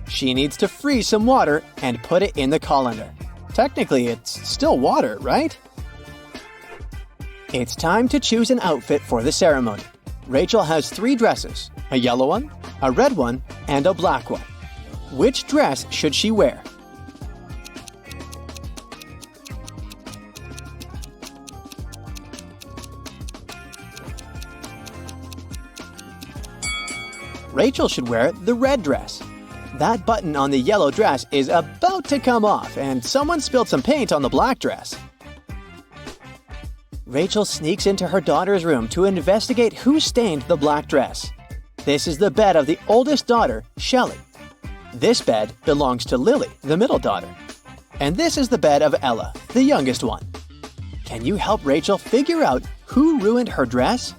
She needs to freeze some water and put it in the colander. Technically, it's still water, right? It's time to choose an outfit for the ceremony. Rachel has 3 dresses: a yellow one, a red one, and a black one. Which dress should she wear? Rachel should wear the red dress. That button on the yellow dress is about to come off, and someone spilled some paint on the black dress. Rachel sneaks into her daughter's room to investigate who stained the black dress. This is the bed of the oldest daughter, Shelley. This bed belongs to Lily, the middle daughter. And this is the bed of Ella, the youngest one. Can you help Rachel figure out who ruined her dress?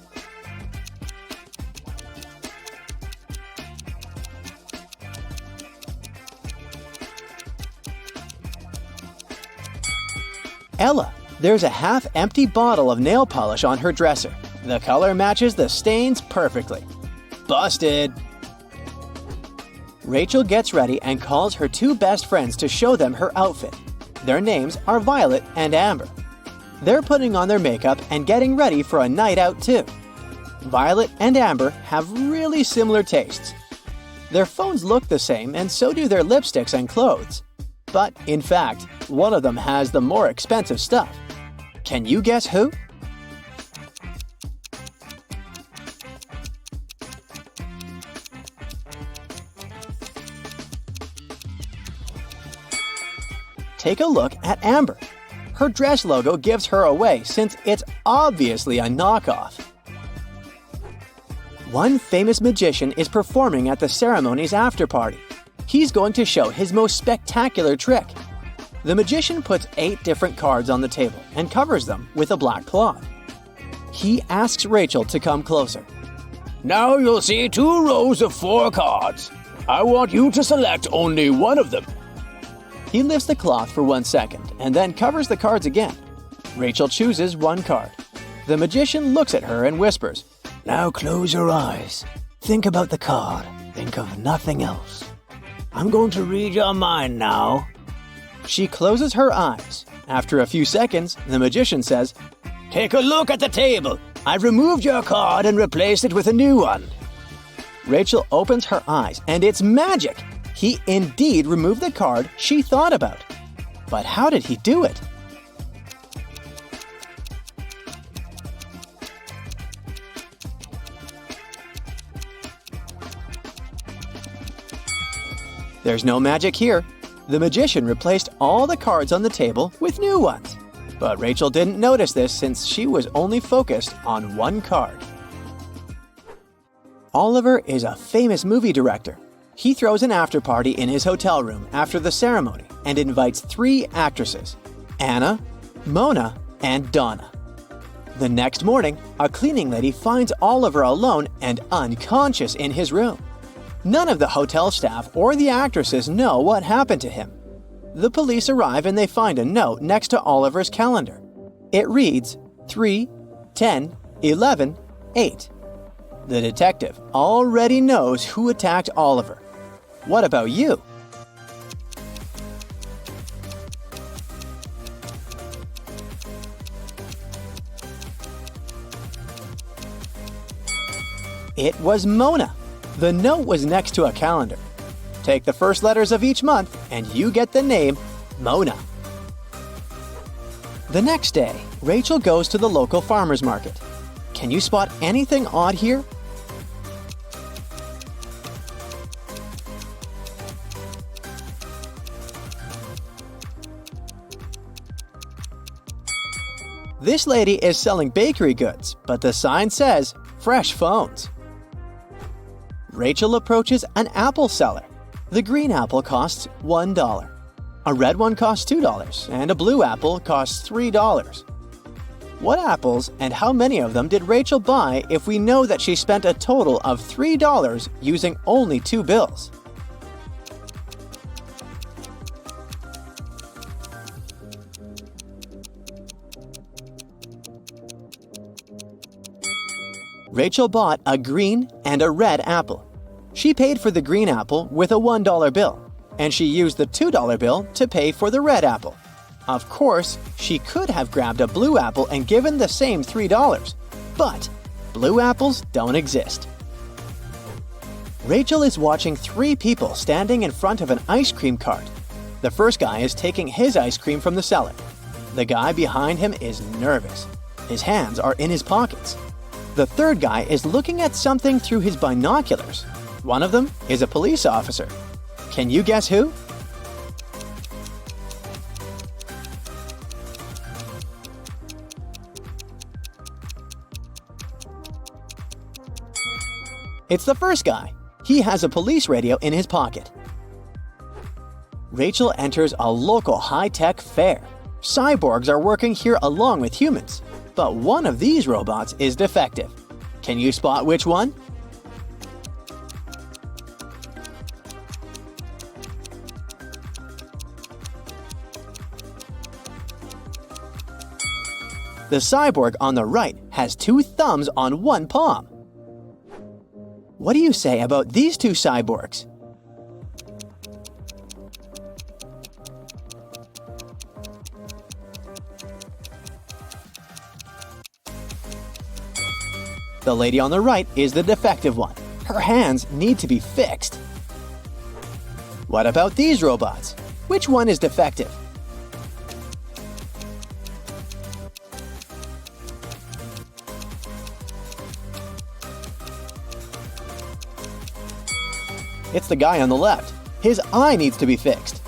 Ella. There's a half-empty bottle of nail polish on her dresser. The color matches the stains perfectly. Busted! Rachel gets ready and calls her 2 best friends to show them her outfit. Their names are Violet and Amber. They're putting on their makeup and getting ready for a night out too. Violet and Amber have really similar tastes. Their phones look the same, and so do their lipsticks and clothes. But, in fact, one of them has the more expensive stuff. Can you guess who? Take a look at Amber. Her dress logo gives her away since it's obviously a knockoff. One famous magician is performing at the ceremony's after party. He's going to show his most spectacular trick. The magician puts 8 different cards on the table and covers them with a black cloth. He asks Rachel to come closer. Now you'll see 2 rows of 4 cards. I want you to select only one of them. He lifts the cloth for 1 second and then covers the cards again. Rachel chooses one card. The magician looks at her and whispers, "Now close your eyes. Think about the card. Think of nothing else. I'm going to read your mind now." She closes her eyes. After a few seconds, the magician says, Take a look at the table. I've removed your card and replaced it with a new one. Rachel opens her eyes, and it's magic! He indeed removed the card she thought about. But how did he do it? There's no magic here. The magician replaced all the cards on the table with new ones. But Rachel didn't notice this since she was only focused on one card. Oliver is a famous movie director. He throws an after-party in his hotel room after the ceremony and invites 3 actresses, Anna, Mona, and Donna. The next morning, a cleaning lady finds Oliver alone and unconscious in his room. None of the hotel staff or the actresses know what happened to him. The police arrive and they find a note next to Oliver's calendar. It reads 3, 10, 11, 8. The detective already knows who attacked Oliver. What about you? It was Mona. The note was next to a calendar. Take the first letters of each month and you get the name Mona. The next day, Rachel goes to the local farmer's market. Can you spot anything odd here? This lady is selling bakery goods, but the sign says fresh phones. Rachel approaches an apple seller. The green apple costs $1. A red one costs $2, and a blue apple costs $3. What apples and how many of them did Rachel buy if we know that she spent a total of $3 using only 2 bills? Rachel bought a green and a red apple. She paid for the green apple with a $1 bill, and she used the $2 bill to pay for the red apple. Of course, she could have grabbed a blue apple and given the same $3, but blue apples don't exist. Rachel is watching 3 people standing in front of an ice cream cart. The first guy is taking his ice cream from the seller. The guy behind him is nervous. His hands are in his pockets. The third guy is looking at something through his binoculars. One of them is a police officer. Can you guess who? It's the first guy. He has a police radio in his pocket. Rachel enters a local high-tech fair. Cyborgs are working here along with humans, but one of these robots is defective. Can you spot which one? The cyborg on the right has 2 thumbs on 1 palm. What do you say about these 2 cyborgs? The lady on the right is the defective one. Her hands need to be fixed. What about these robots? Which one is defective? It's the guy on the left. His eye needs to be fixed.